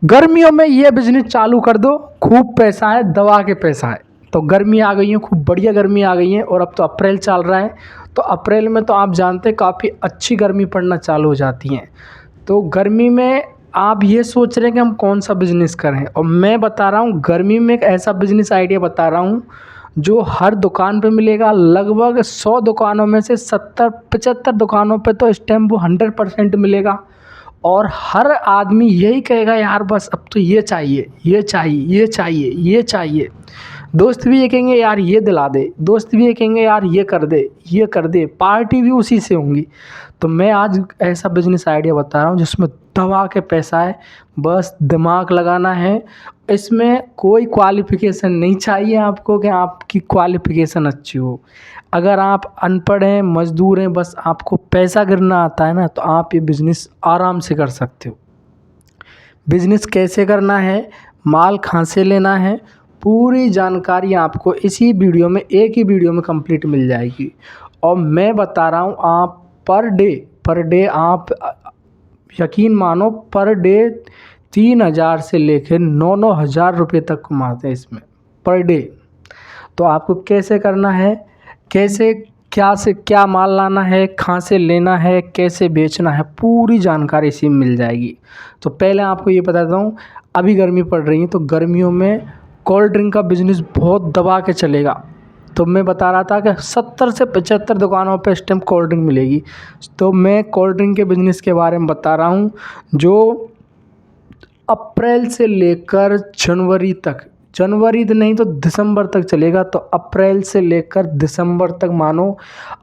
गर्मियों में ये बिजनेस चालू कर दो, खूब पैसा है, दवा के पैसा है। तो गर्मी आ गई है, खूब बढ़िया गर्मी आ गई है और अब तो अप्रैल चल रहा है। तो अप्रैल में तो आप जानते हैं काफ़ी अच्छी गर्मी पड़ना चालू हो जाती है। तो गर्मी में आप ये सोच रहे हैं कि हम कौन सा बिजनेस करें, और मैं बता रहा हूँ गर्मी में एक ऐसा बिजनेस आइडिया बता रहा हूँ जो हर दुकान पे मिलेगा। लगभग 100 दुकानों में से 70-75 दुकानों पे तो इस टाइम वो 100% मिलेगा। और हर आदमी यही कहेगा यार बस अब तो ये चाहिए, ये चाहिए, ये चाहिए, ये चाहिए। दोस्त भी ये कहेंगे यार ये दिला दे, दोस्त भी ये कहेंगे यार ये कर दे, ये कर दे, पार्टी भी उसी से होंगी। तो मैं आज ऐसा बिजनेस आइडिया बता रहा हूँ जिसमें दबा के पैसा है, बस दिमाग लगाना है। इसमें कोई क्वालिफ़िकेशन नहीं चाहिए आपको कि आपकी क्वालिफ़िकेशन अच्छी हो। अगर आप अनपढ़ हैं, मज़दूर हैं, बस आपको पैसा गिनना आता है ना, तो आप ये बिज़नेस आराम से कर सकते हो। बिज़नेस कैसे करना है, माल कहाँ से लेना है, पूरी जानकारी आपको इसी वीडियो में, एक ही वीडियो में कंप्लीट मिल जाएगी। और मैं बता रहा हूँ आप पर डे आप यकीन मानो पर डे 3,000 से लेकर 9-9 हज़ार रुपये तक कमाते हैं इसमें पर डे। तो आपको कैसे करना है, कैसे क्या से क्या माल लाना है, कहाँ से लेना है, कैसे बेचना है, पूरी जानकारी इसी में मिल जाएगी। तो पहले आपको ये बता देता हूँ, अभी गर्मी पड़ रही है तो गर्मियों में कोल्ड ड्रिंक का बिज़नेस बहुत दबा के चलेगा। तो मैं बता रहा था कि 70 से 75 दुकानों पे इस टाइम कोल्ड ड्रिंक मिलेगी। तो मैं कोल्ड ड्रिंक के बिज़नेस के बारे में बता रहा हूँ जो अप्रैल से लेकर जनवरी तक, जनवरी तो नहीं तो दिसंबर तक चलेगा। तो अप्रैल से लेकर दिसंबर तक मानो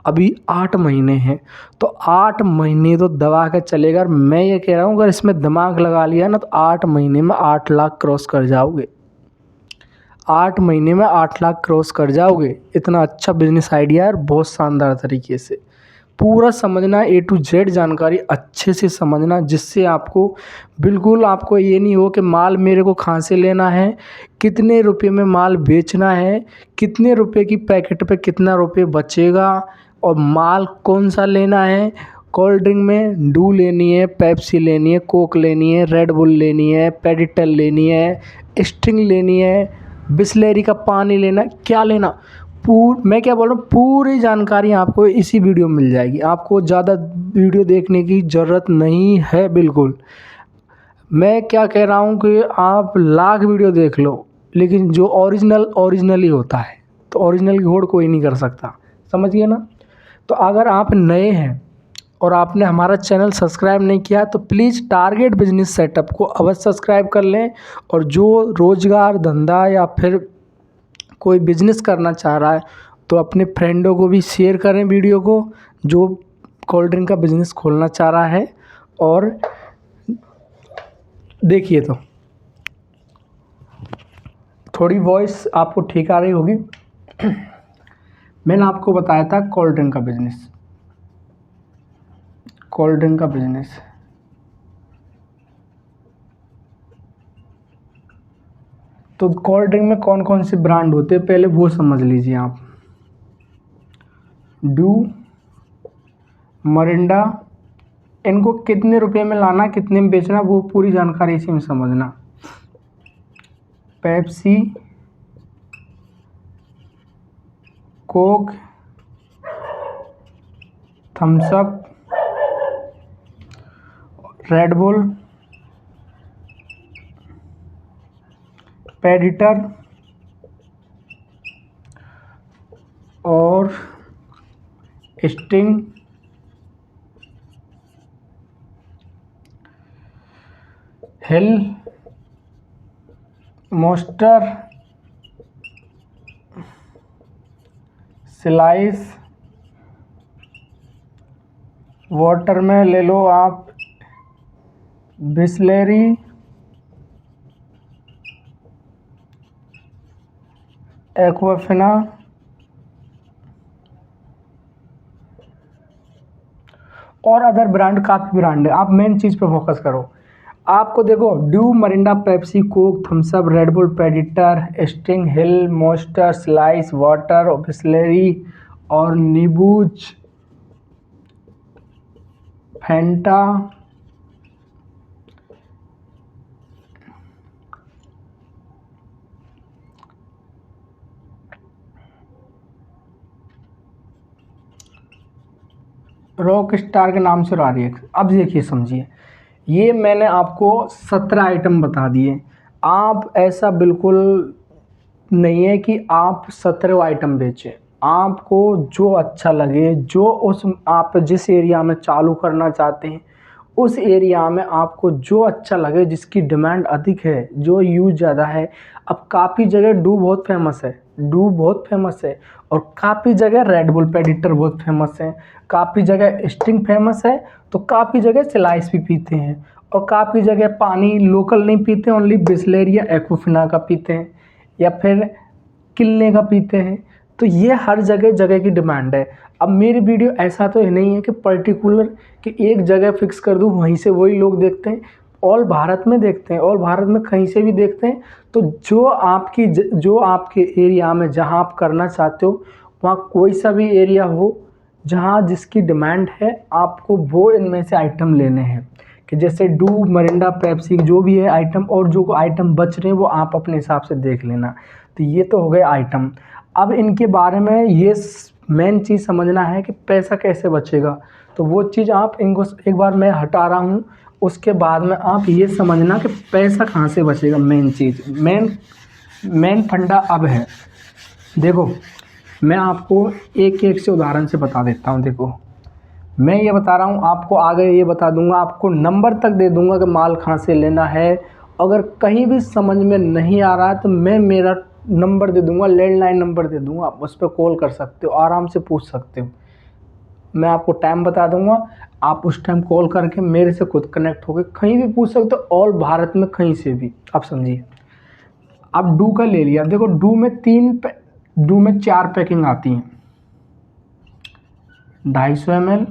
अभी 8 महीने हैं। तो 8 महीने तो दबा कर चलेगा। और मैं ये कह रहा हूँ अगर इसमें दिमाग लगा लिया ना तो 8 महीने में 8 लाख क्रॉस कर जाओगे। 8 महीने में 8 लाख क्रॉस कर जाओगे। इतना अच्छा बिजनेस आइडिया है और बहुत शानदार तरीके से पूरा समझना, ए टू जेड जानकारी अच्छे से समझना, जिससे आपको बिल्कुल आपको ये नहीं हो कि माल मेरे को कहाँ से लेना है, कितने रुपए में माल बेचना है, कितने रुपए की पैकेट पे कितना रुपए बचेगा, और माल कौन सा लेना है। कोल्ड ड्रिंक में डू लेनी है, पेप्सी लेनी है, कोक लेनी है, रेड बुल लेनी है, पेडिटल लेनी है, स्टिंग लेनी है, बिसलेरी का पानी लेना है, क्या लेना, मैं क्या बोल रहा हूँ पूरी जानकारी आपको इसी वीडियो में मिल जाएगी। आपको ज़्यादा वीडियो देखने की ज़रूरत नहीं है बिल्कुल। मैं क्या कह रहा हूँ कि आप लाख वीडियो देख लो, लेकिन जो ओरिजिनल ही होता है। तो ओरिजिनल की होड़ कोई नहीं कर सकता, समझिए ना। तो अगर आप नए हैं और आपने हमारा चैनल सब्सक्राइब नहीं किया तो प्लीज़ टारगेट बिजनेस सेटअप को अवश्य सब्सक्राइब कर लें। और जो रोज़गार धंधा या फिर कोई बिजनेस करना चाह रहा है तो अपने फ्रेंडों को भी शेयर करें वीडियो को, जो कोल्ड ड्रिंक का बिज़नेस खोलना चाह रहा है। और देखिए तो थोड़ी वॉइस आपको ठीक आ रही होगी। मैंने आपको बताया था कोल्ड ड्रिंक का बिज़नेस, कोल्ड ड्रिंक का बिज़नेस। तो कोल्ड ड्रिंक में कौन कौन से ब्रांड होते हैं पहले वो समझ लीजिए आप। डू, मरिंडा, इनको कितने रुपए में लाना, कितने में बेचना, वो पूरी जानकारी इसी में समझना। Pepsi, Coke, Thums Up, Red Bull, Predator और स्टिंग, हिल, मॉन्स्टर, स्लाइस, वाटर में ले लो आप बिसलेरी, एक्वाफिना, और अदर ब्रांड, काफ़ी ब्रांड है। आप मेन चीज़ पे फोकस करो। आपको देखो Dew, Mirinda, Pepsi, Coke, Thums Up, Red Bull, Predator, Sting, हिल, मॉन्स्टर, स्लाइस, वाटर, बिसलेरी और नीबूज, फैंटा, रॉक स्टार के नाम से आ रही है। अब देखिए समझिए, ये मैंने आपको 17 आइटम बता दिए। आप ऐसा बिल्कुल नहीं है कि आप 17 आइटम बेचें। आपको जो अच्छा लगे, जो उस आप जिस एरिया में चालू करना चाहते हैं उस एरिया में आपको जो अच्छा लगे, जिसकी डिमांड अधिक है, जो यूज़ ज़्यादा है। अब काफ़ी जगह डू बहुत फेमस है, डू बहुत फेमस है, और काफ़ी जगह रेड बुल पेडिटर बहुत फेमस है, काफ़ी जगह स्टिंग फेमस है, तो काफ़ी जगह स्लाइस भी पीते हैं, और काफ़ी जगह पानी लोकल नहीं पीते, ओनली बिस्लेरी या एक्वाफिना का पीते हैं, या फिर किलने का पीते हैं। तो ये हर जगह जगह की डिमांड है। अब मेरी वीडियो ऐसा तो नहीं है कि पर्टिकुलर कि एक जगह फिक्स कर दूँ वहीं से वही लोग देखते हैं। ऑल भारत में देखते हैं, ऑल भारत में कहीं से भी देखते हैं। तो जो आपके एरिया में जहाँ आप करना चाहते हो, वहाँ कोई सा भी एरिया हो जहाँ जिसकी डिमांड है, आपको वो इनमें से आइटम लेने हैं। कि जैसे डू, मरिंडा, पेप्सी जो भी है आइटम, और जो आइटम बच रहे हैं वो आप अपने हिसाब से देख लेना। तो ये तो हो गए आइटम। अब इनके बारे में ये मेन चीज़ समझना है कि पैसा कैसे बचेगा। तो वो चीज़ आप इनको एक बार मैं हटा रहा हूँ, उसके बाद में आप ये समझना कि पैसा कहाँ से बचेगा। मेन चीज़, मेन फंडा अब है। देखो मैं आपको एक एक से उदाहरण से बता देता हूँ। देखो मैं ये बता रहा हूँ आपको, आगे ये बता दूंगा, आपको नंबर तक दे दूंगा कि माल कहाँ से लेना है। अगर कहीं भी समझ में नहीं आ रहा है तो मैं मेरा नंबर दे दूंगा, लैंडलाइन नंबर दे दूंगा, आप उस पर कॉल कर सकते हो, आराम से पूछ सकते हो। मैं आपको टाइम बता दूंगा, आप उस टाइम कॉल करके मेरे से खुद कनेक्ट होकर कहीं भी पूछ सकते हो, ऑल भारत में कहीं से भी। आप समझिए, अब डू का ले लिया। देखो डू में 4 पैकिंग आती हैं, 250 ml,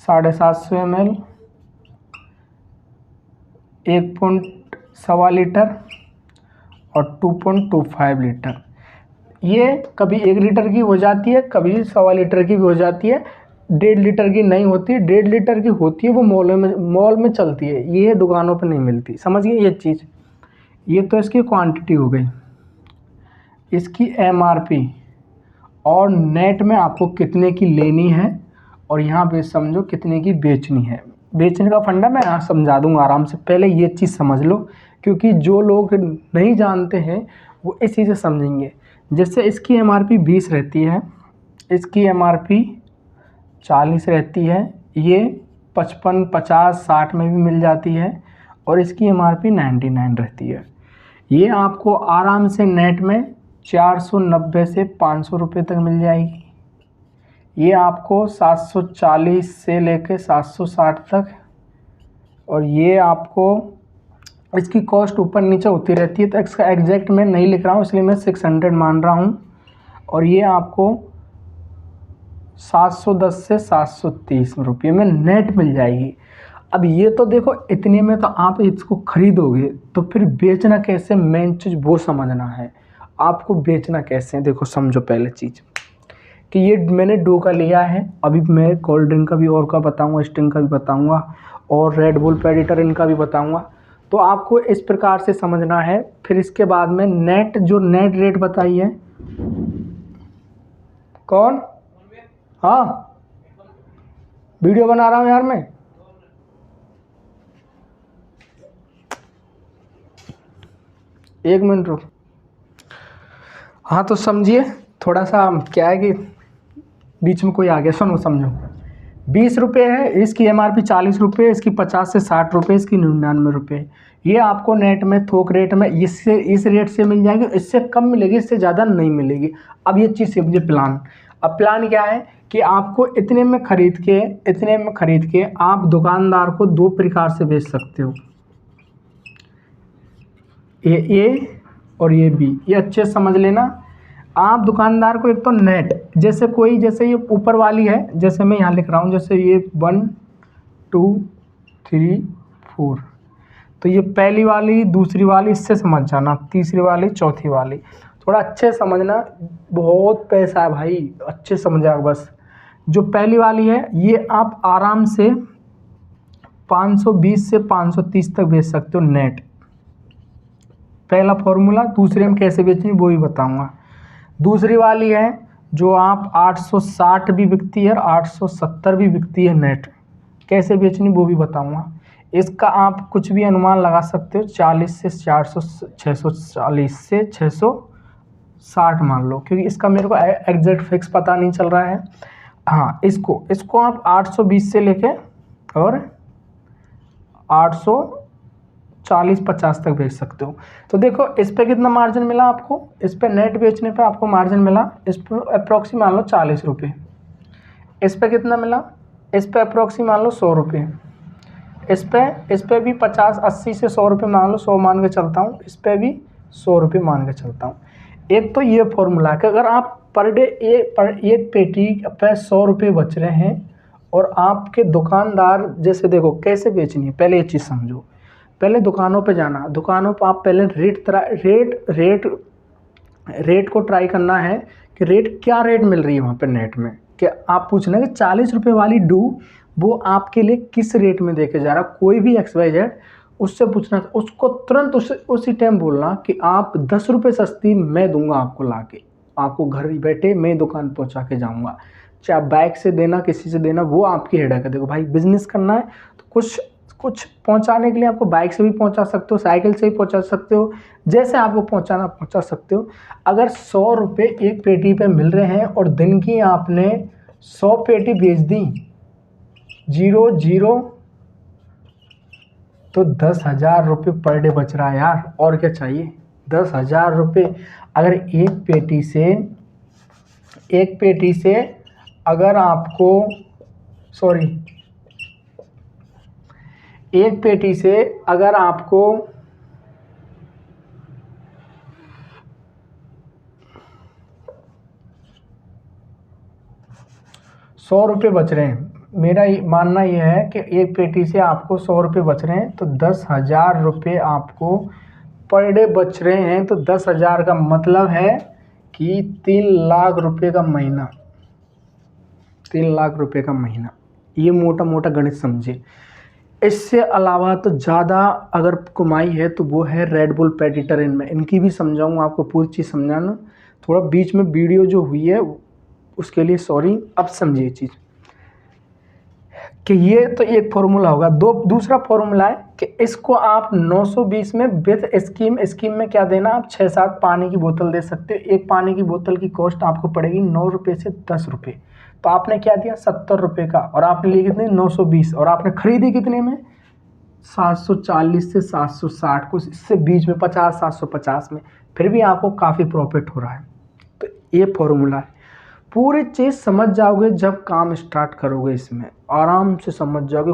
750 ml, 1.25 लीटर और 2.25 लीटर। ये कभी 1 लीटर की हो जाती है, कभी 1.25 लीटर की भी हो जाती है। 1.5 लीटर की नहीं होती, 1.5 लीटर की होती है, वो मॉल में चलती है, ये दुकानों पर नहीं मिलती। समझ गए ये चीज़। ये तो इसकी क्वांटिटी हो गई, इसकी एमआरपी और नेट में आपको कितने की लेनी है, और यहाँ पे समझो कितने की बेचनी है। बेचने का फंडा मैं यहाँ समझा दूंगा आराम से, पहले ये चीज़ समझ लो, क्योंकि जो लोग नहीं जानते हैं वो इस चीज़ से समझेंगे। जैसे इसकी एमआरपी 20 रहती है, इसकी एमआरपी 40 रहती है, ये 55, 50, 60 में भी मिल जाती है, और इसकी एमआरपी 99 रहती है। ये आपको आराम से नेट में 490 से 500 रुपये तक मिल जाएगी। ये आपको 740 से लेके 760 तक, और ये आपको इसकी कॉस्ट ऊपर नीचे होती रहती है, तो इसका एग्जैक्ट मैं नहीं लिख रहा हूँ, इसलिए मैं 600 मान रहा हूँ। और ये आपको 710 से 730 रुपये में नेट मिल जाएगी। अब ये तो देखो इतने में तो आप इसको खरीदोगे, तो फिर बेचना कैसे, मेन चीज़ वो समझना है। आपको बेचना कैसे है, देखो समझो पहले चीज़ कि ये मैंने डू का लिया है। अभी मैं कोल्ड ड्रिंक का भी और का बताऊंगा, स्टिंग का भी बताऊंगा, और रेड बुल पेडिटर इनका भी बताऊंगा। तो आपको इस प्रकार से समझना है। फिर इसके बाद में नेट रेट बताइए। कौन? हाँ वीडियो बना रहा हूँ यार मैं। एक मिनट रुक। हाँ तो समझिए, थोड़ा सा क्या है कि बीच में कोई आ गया, सुनो समझो। 20 रुपये है, इसकी एमआरपी 40 रुपये, इसकी 50 से 60 रुपये, इसकी 99 रुपये। ये आपको नेट में थोक रेट में इस रेट से मिल जाएगी, इससे कम मिलेगी, इससे ज़्यादा नहीं मिलेगी। अब ये चीज़ समझिए प्लान। अब प्लान क्या है कि आपको इतने में खरीद के आप दुकानदार को 2 प्रकार से बेच सकते हो, ये ए और ये बी। ये अच्छे से समझ लेना। आप दुकानदार को एक तो नेट, जैसे ये ऊपर वाली है, जैसे मैं यहाँ लिख रहा हूँ, जैसे ये 1 2 3 4, तो ये पहली वाली, दूसरी वाली, इससे समझ जाना, तीसरी वाली, चौथी वाली। थोड़ा अच्छे समझना, बहुत पैसा है भाई, अच्छे समझा बस। जो पहली वाली है ये आप आराम से 520 से 530 तक बेच सकते हो नेट। पहला फॉर्मूला, दूसरे में कैसे बेचनी वो भी बताऊंगा। दूसरी वाली है जो आप 860 भी बिकती है और 870 भी बिकती है नेट। कैसे बेचनी वो भी बताऊंगा। इसका आप कुछ भी अनुमान लगा सकते हो, 40 से 400, 640 से 660 मान लो, क्योंकि इसका मेरे को एग्जैक्ट फिक्स पता नहीं चल रहा है। हाँ, इसको आप 820 से लेके और 840-50 तक बेच सकते हो। तो देखो इस पे कितना मार्जिन मिला आपको, इस पे नेट बेचने पे आपको मार्जिन मिला, इस पर अप्रोक्सीमेट मान लो 40 रुपये। इस पे कितना मिला, इस पे अप्रोक्सीमेट मान लो 100 रुपये। इस पे भी 50-80 से 100 रुपये मान लो, 100 मान के चलता हूँ। इस पे भी 100 रुपये मान के चलता हूँ। एक तो ये फॉर्मूला है कि अगर आप पर डे एक पेटी पे 100 रुपये बच रहे हैं और आपके दुकानदार, जैसे देखो कैसे बेचनी है, पहले ये चीज़ समझो। पहले दुकानों पे जाना, दुकानों पर आप पहले रेट को ट्राई करना है कि क्या रेट मिल रही है वहाँ पे नेट में। कि आप पूछना कि 40 रुपये वाली डू वो आपके लिए किस रेट में देके जा रहा, कोई भी XYZ उससे पूछना, उसको तुरंत उसी टाइम बोलना कि आप 10 रुपये सस्ती मैं दूंगा आपको लाके, आपको घर बैठे मैं दुकान पहुंचा के जाऊंगा। चाहे बाइक से देना, किसी से देना, वो आपकी हेडेक है। देखो भाई, बिजनेस करना है तो कुछ पहुंचाने के लिए आपको बाइक से भी पहुंचा सकते हो, साइकिल से भी पहुंचा सकते हो, जैसे आपको पहुंचाना पहुंचा सकते हो। अगर 100 रुपये एक पेटी पे मिल रहे हैं और दिन की आपने 100 पेटी बेच दी, 0 तो 10,000 रुपये पर डे बच रहा है यार, और क्या चाहिए। 10,000 रुपये अगर एक पेटी से अगर आपको एक पेटी से अगर आपको 100 रुपये बच रहे हैं, मेरा मानना यह है कि एक पेटी से आपको 100 रुपये बच रहे हैं, तो 10,000 रुपये आपको पर डे बच रहे हैं। तो 10,000 का मतलब है कि 3 लाख रुपये का महीना, 3 लाख रुपये का महीना। ये मोटा मोटा गणित समझे। इससे अलावा तो ज़्यादा अगर कमाई है तो वो है रेड बुल पेडिटर इनमें, इनकी भी समझाऊंगा आपको, पूरी चीज़ समझाना। थोड़ा बीच में वीडियो जो हुई है उसके लिए सॉरी। अब समझिए चीज़ कि ये तो एक फॉर्मूला होगा। दूसरा फॉर्मूला है कि इसको आप 920 में विथ स्कीम में क्या देना, आप 6-7 पानी की बोतल दे सकते हो। एक पानी की बोतल की कॉस्ट आपको पड़ेगी 9 रुपये से 10 रुपये। तो आपने क्या दिया 70 रुपये का, और आपने ली कितने 920, और आपने खरीदी कितने में 740 से 760 को, इससे बीच में 50-750 में, फिर भी आपको काफ़ी प्रॉफिट हो रहा है। तो ये फॉर्मूला है। पूरी चीज़ समझ जाओगे जब काम स्टार्ट करोगे, इसमें आराम से समझ जाओगे।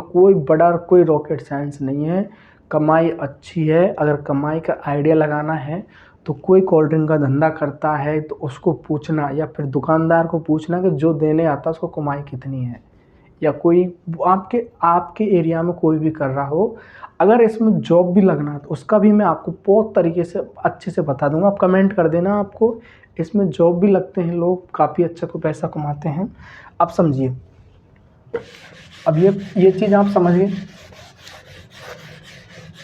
कोई रॉकेट साइंस नहीं है, कमाई अच्छी है। अगर कमाई का आइडिया लगाना है तो कोई कोल्ड ड्रिंक का धंधा करता है तो उसको पूछना, या फिर दुकानदार को पूछना कि जो देने आता है उसको कमाई कितनी है, या कोई आपके एरिया में कोई भी कर रहा हो। अगर इसमें जॉब भी लगना है तो उसका भी मैं आपको बहुत तरीके से अच्छे से बता दूंगा। आप कमेंट कर देना, आपको इसमें जॉब भी लगते हैं, लोग काफ़ी अच्छा को पैसा कमाते हैं। अब समझिए, अब ये चीज़ आप समझिए।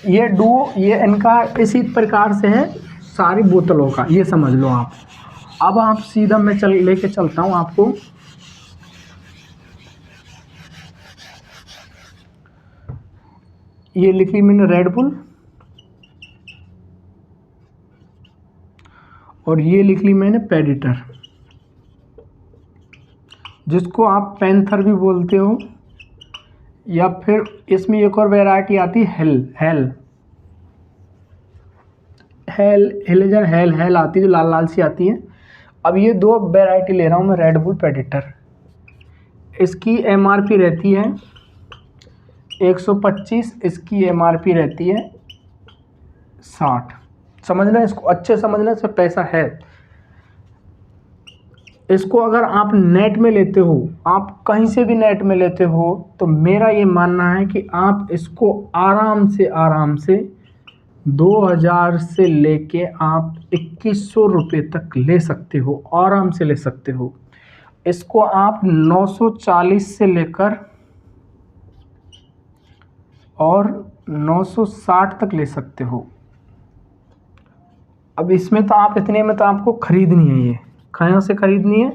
ये इनका इसी प्रकार से है सारी बोतलों का, ये समझ लो आप। अब आप सीधा मैं लेके चलता हूँ आपको। ये लिखी मैंने रेड बुल, और ये लिख ली मैंने पेडिटर, जिसको आप पैंथर भी बोलते हो, या फिर इसमें एक और वैरायटी आती है हेल आती है, जो लाल लाल सी आती है। अब ये 2 वैरायटी ले रहा हूँ मैं, रेड बुल पेडिटर। इसकी MRP रहती है 125, इसकी MRP रहती है 60। समझना, इसको अच्छे समझना, इसमें पैसा है। इसको अगर आप नेट में लेते हो, आप कहीं से भी नेट में लेते हो, तो मेरा ये मानना है कि आप इसको आराम से 2000 से लेके आप 2100 रुपये तक ले सकते हो, आराम से ले सकते हो। इसको आप 940 से लेकर और 960 तक ले सकते हो। अब इसमें तो आप इतने में तो आपको खरीदनी है, ये कहाँ से खरीदनी है,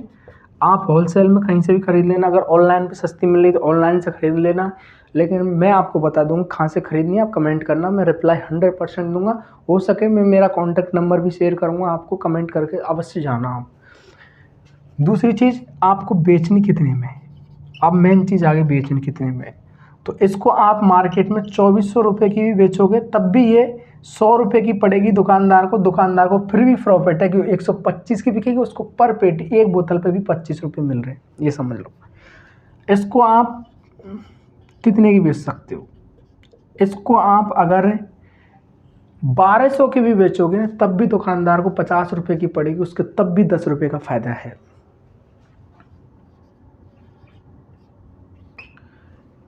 आप होलसेल में कहीं से भी खरीद लेना, अगर ऑनलाइन पे सस्ती मिल रही तो ऑनलाइन से खरीद लेना, लेकिन मैं आपको बता दूँगा कहाँ से खरीदनी है, आप कमेंट करना, मैं रिप्लाई 100% दूँगा। हो सके मैं मेरा कॉन्टैक्ट नंबर भी शेयर करूँगा आपको, कमेंट करके अवश्य जाना आप। दूसरी चीज़, आपको बेचनी कितने में, अब मेन चीज़ आ गई बेचनी कितने में। तो इसको आप मार्केट में 2400 रुपये की भी बेचोगे तब भी ये 100 रुपये की पड़ेगी दुकानदार को। दुकानदार को फिर भी प्रॉफिट है, क्योंकि 125 की बिकेगी, उसको पर पेटी एक बोतल पे भी 25 रुपये मिल रहे हैं, ये समझ लो। इसको आप कितने की बेच सकते हो, इसको आप अगर 1200 की भी बेचोगे तब भी दुकानदार को 50 रुपये की पड़ेगी, उसके तब भी 10 रुपये का फ़ायदा है।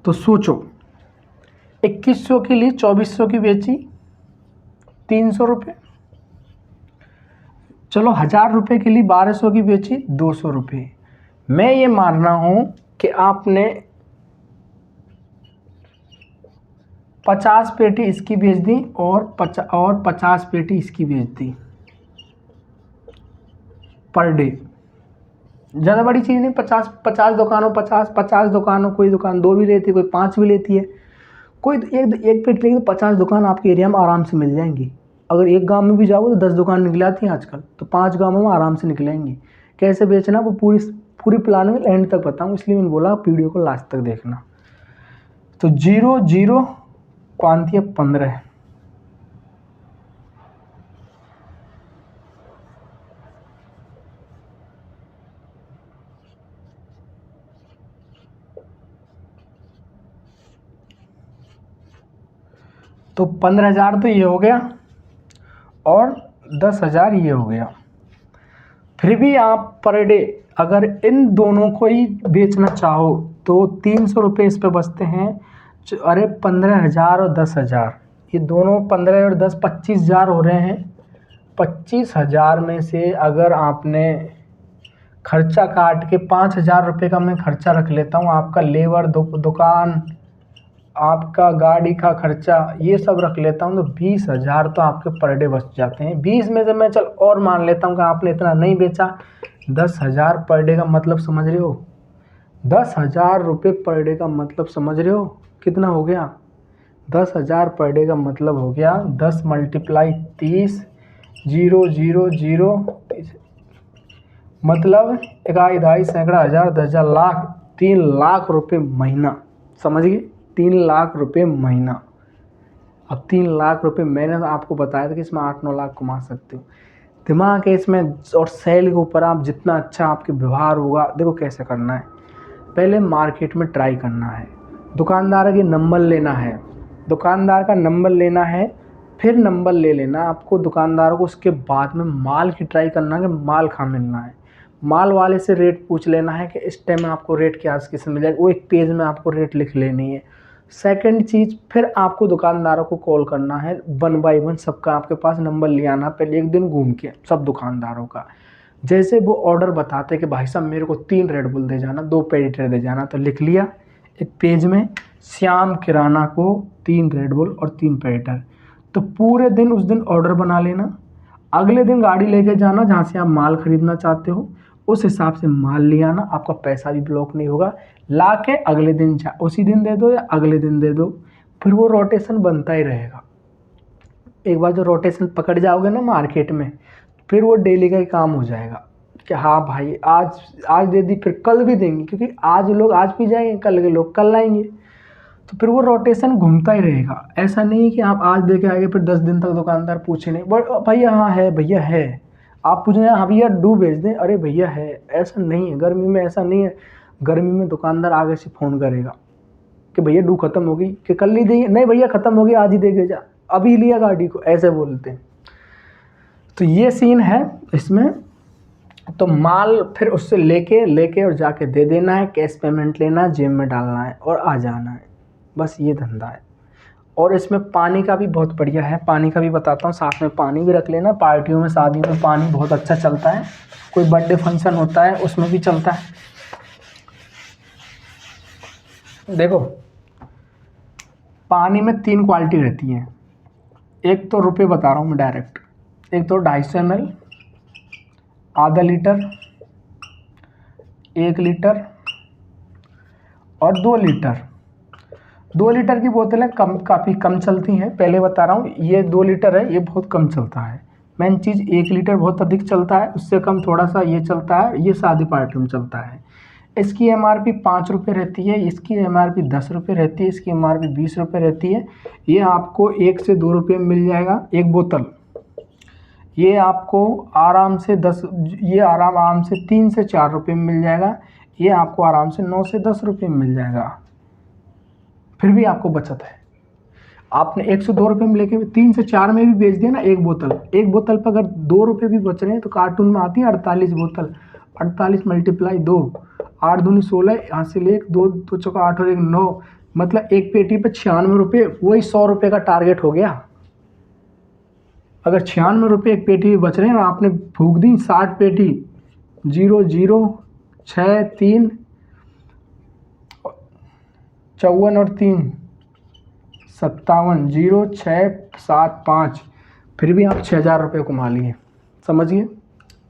तो सोचो, 2100 के लिए 2400 की बेची, 300 रुपये। चलो 1000 रुपये के लिए 1200 की बेची, 200 रुपये। मैं ये मान रहा हूँ कि आपने 50 पेटी इसकी बेच दी और 50 पेटी इसकी बेच दी पर डे। ज़्यादा बड़ी चीज़ नहीं, 50 दुकानों 50 दुकानों, कोई दुकान 2 भी लेती है, कोई 5 भी लेती है, कोई एक पेटी लेगी तो 50 दुकान आपके एरिया में आराम से मिल जाएंगी। अगर एक गांव में भी जाओगे तो 10 दुकान निकल आती हैं आजकल, तो 5 गांवों में आराम से निकलेंगी। कैसे बेचना वो पूरी प्लान में एंड तक बताऊँ, इसलिए मैंने बोला वीडियो को लास्ट तक देखना। तो 0 0 क्वांती है 15, तो 15,000 तो ये हो गया और 10,000 ये हो गया। फिर भी आप पर डे अगर इन दोनों को ही बेचना चाहो तो 300 रुपये इस पे बचते हैं। अरे 15,000 और 10,000, ये दोनों 15 और 10 25,000 हो रहे हैं। 25,000 में से अगर आपने खर्चा काट के 5,000 रुपये का मैं खर्चा रख लेता हूँ, आपका लेबर दुकान, आपका गाड़ी का खर्चा, ये सब रख लेता हूँ, तो 20,000 तो आपके पर डे बच जाते हैं। 20 में से मैं चल और मान लेता हूँ कि आपने इतना नहीं बेचा, 10,000 पर डे का मतलब समझ रहे हो, 10,000 रुपये पर डे का मतलब समझ रहे हो कितना हो गया। 10,000 पर डे का मतलब हो गया 10 × 30, 0 0 0, मतलब 1 2 सैकड़ा हज़ार 10,000 लाख, 3 लाख रुपये महीना, समझ गए, 3 लाख रुपये महीना। अब 3 लाख रुपये मैंने आपको बताया था कि इसमें 8-9 लाख कमा सकते हो। दिमाग है इसमें, और सेल के ऊपर आप जितना अच्छा आपके व्यवहार होगा। देखो कैसे करना है, पहले मार्केट में ट्राई करना है, दुकानदार के नंबर लेना है, दुकानदार का नंबर लेना है, फिर नंबर ले लेना आपको दुकानदार को। उसके बाद में माल की ट्राई करना है कि माल कहाँ मिलना है, माल वाले से रेट पूछ लेना है कि इस टाइम में आपको रेट क्या किससे मिल जाएगा, वो एक पेज में आपको रेट लिख लेनी है। सेकंड चीज़, फिर आपको दुकानदारों को कॉल करना है 1 बाय 1, सबका आपके पास नंबर ले आना, पहले एक दिन घूम के सब दुकानदारों का। जैसे वो ऑर्डर बताते कि भाई साहब मेरे को 3 रेड बुल दे जाना, 2 पेडिटर दे जाना, तो लिख लिया एक पेज में, श्याम किराना को 3 रेड बुल और 3 पेडिटर। तो पूरे दिन उस दिन ऑर्डर बना लेना, अगले दिन गाड़ी लेके जाना जहाँ से आप माल खरीदना चाहते हो, उस हिसाब से माल ले आना, आपका पैसा भी ब्लॉक नहीं होगा। ला के अगले दिन उसी दिन दे दो या अगले दिन दे दो, फिर वो रोटेशन बनता ही रहेगा। एक बार जो रोटेशन पकड़ जाओगे ना मार्केट में, फिर वो डेली का ही काम हो जाएगा कि हाँ भाई आज दे दी, फिर कल भी देंगे, क्योंकि आज लोग आज पी जाएंगे, कल के लोग कल आएंगे, तो फिर वो रोटेशन घूमता ही रहेगा। ऐसा नहीं है कि आप आज दे के आएंगे फिर 10 दिन तक दुकानदार पूछे नहीं, बट भैया हाँ है, भैया है, आप पूछ रहे हैं हाँ भैया डू भेज दें, अरे भैया है, ऐसा नहीं है। गर्मी में ऐसा नहीं है, गर्मी में दुकानदार आगे से फ़ोन करेगा कि भैया डू ख़त्म हो गई, कि कल नहीं देंगे, नहीं भैया ख़त्म हो गई आज ही दे के जा, अभी लिया गाड़ी को, ऐसे बोलते हैं। तो ये सीन है इसमें। तो माल फिर उससे लेके और जाके दे देना है, कैश पेमेंट लेना है, जेब में डालना है और आ जाना है, बस ये धंधा है। और इसमें पानी का भी बहुत बढ़िया है, पानी का भी बताता हूँ, साथ में पानी भी रख लेना। पार्टियों में शादियों में पानी बहुत अच्छा चलता है, कोई बर्थडे फंक्शन होता है उसमें भी चलता है। देखो पानी में 3 क्वालिटी रहती हैं, एक तो रुपये बता रहा हूँ मैं डायरेक्ट, एक तो 250 ml, आधा लीटर, 1 लीटर और 2 लीटर। 2 लीटर की बोतलें काफ़ी कम चलती हैं, पहले बता रहा हूँ। ये 2 लीटर है, ये बहुत कम चलता है। मेन चीज़ 1 लीटर बहुत अधिक चलता है, उससे कम थोड़ा सा ये चलता है, ये शादी पार्टी में चलता है। इसकी एमआरपी 5 रुपये रहती है, इसकी एमआरपी 10 रुपये रहती है, इसकी एमआरपी 20 रुपये रहती है। ये आपको 1 से 2 रुपये में मिल जाएगा एक बोतल। ये आपको आराम से 3 से 4 रुपये में मिल जाएगा। ये आपको आराम से 9 से 10 रुपये में मिल जाएगा। फिर भी आपको बचत है। आपने 1 से 2 रुपये में लेके 3 से 4 में भी बेच दिया ना एक बोतल पर अगर 2 रुपये भी बच रहे हैं तो कार्टून में आती है 48 बोतल। 48 × 2, 8 दूनी 16, यहाँ से ले 2 2 चौका 8 और 1 9, मतलब एक पेटी पर 96 रुपये, वही 100 रुपये का टारगेट हो गया। अगर 96 रुपये एक पेटी बच रहे हैं ना, आपने फूक दी 60 पेटी, 0 0 6 3 54 और 3 57, 0 6 7 5, फिर भी आप 6000 रुपये कमा लिए। समझिए,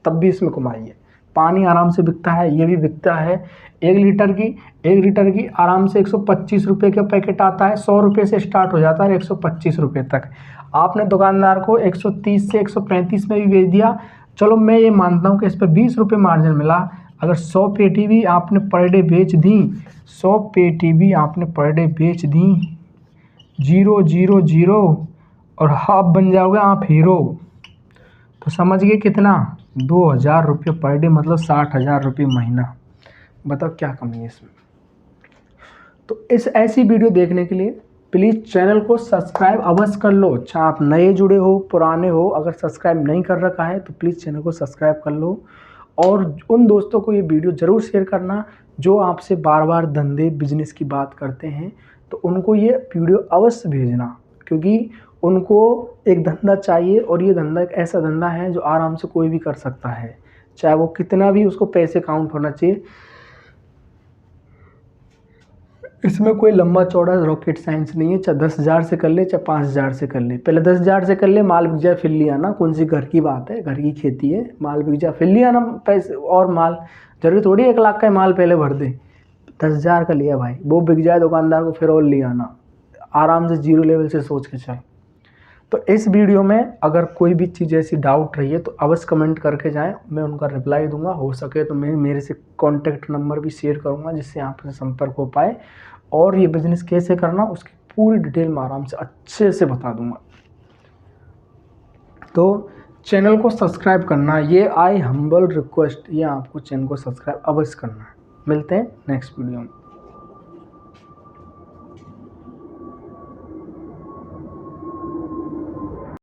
तब भी इसमें कमाइए। पानी आराम से बिकता है, ये भी बिकता है। 1 लीटर की आराम से 125 रुपये का पैकेट आता है। 100 रुपये से स्टार्ट हो जाता है 125 रुपये तक। आपने दुकानदार को 130 से 135 में भी बेच दिया, चलो मैं ये मानता हूँ कि इस पर 20 रुपये मार्जिन मिला। अगर 100 पेटी भी आपने पर डे बेच दी, 100 पेटी भी आपने पर डे बेच दी, 0 0 0 और हाफ बन जाओगे आप हीरो। तो समझिए कितना, 2000 रुपये पर डे, मतलब 60,000 रुपये महीना। बताओ क्या कमी है इसमें। तो इस ऐसी वीडियो देखने के लिए प्लीज़ चैनल को सब्सक्राइब अवश्य कर लो। चाहे आप नए जुड़े हो पुराने हो, अगर सब्सक्राइब नहीं कर रखा है तो प्लीज़ चैनल को सब्सक्राइब कर लो। और उन दोस्तों को ये वीडियो ज़रूर शेयर करना जो आपसे बार बार धंधे बिजनेस की बात करते हैं, तो उनको ये वीडियो अवश्य भेजना, क्योंकि उनको एक धंधा चाहिए और ये धंधा एक ऐसा धंधा है जो आराम से कोई भी कर सकता है, चाहे वो कितना भी उसको पैसे काउंट होना चाहिए। इसमें कोई लंबा चौड़ा रॉकेट साइंस नहीं है, चाहे 10,000 से कर ले चाहे 5,000 से कर ले। पहले 10,000 से कर ले, माल बिक जाए फिर लिया ना। कौन सी घर की बात है, घर की खेती है, माल बिक जाए फिर लिया ना पैसे। और माल जरूरी थोड़ी 1 लाख का माल पहले भर दे। 10,000 का लिया भाई, वो बिक जाए दुकानदार को फिर और लिया ना। आराम से 0 लेवल से सोच के चल। तो इस वीडियो में अगर कोई भी चीज़ ऐसी डाउट रही है तो अवश्य कमेंट करके जाएं, मैं उनका रिप्लाई दूंगा। हो सके तो मैं मेरे से कॉन्टैक्ट नंबर भी शेयर करूंगा जिससे आपसे संपर्क हो पाए, और ये बिज़नेस कैसे करना उसकी पूरी डिटेल में आराम से अच्छे से बता दूंगा। तो चैनल को सब्सक्राइब करना, ये आई हम्बल रिक्वेस्ट, ये आपको चैनल को सब्सक्राइब अवश्य करना है। मिलते हैं नेक्स्ट वीडियो में।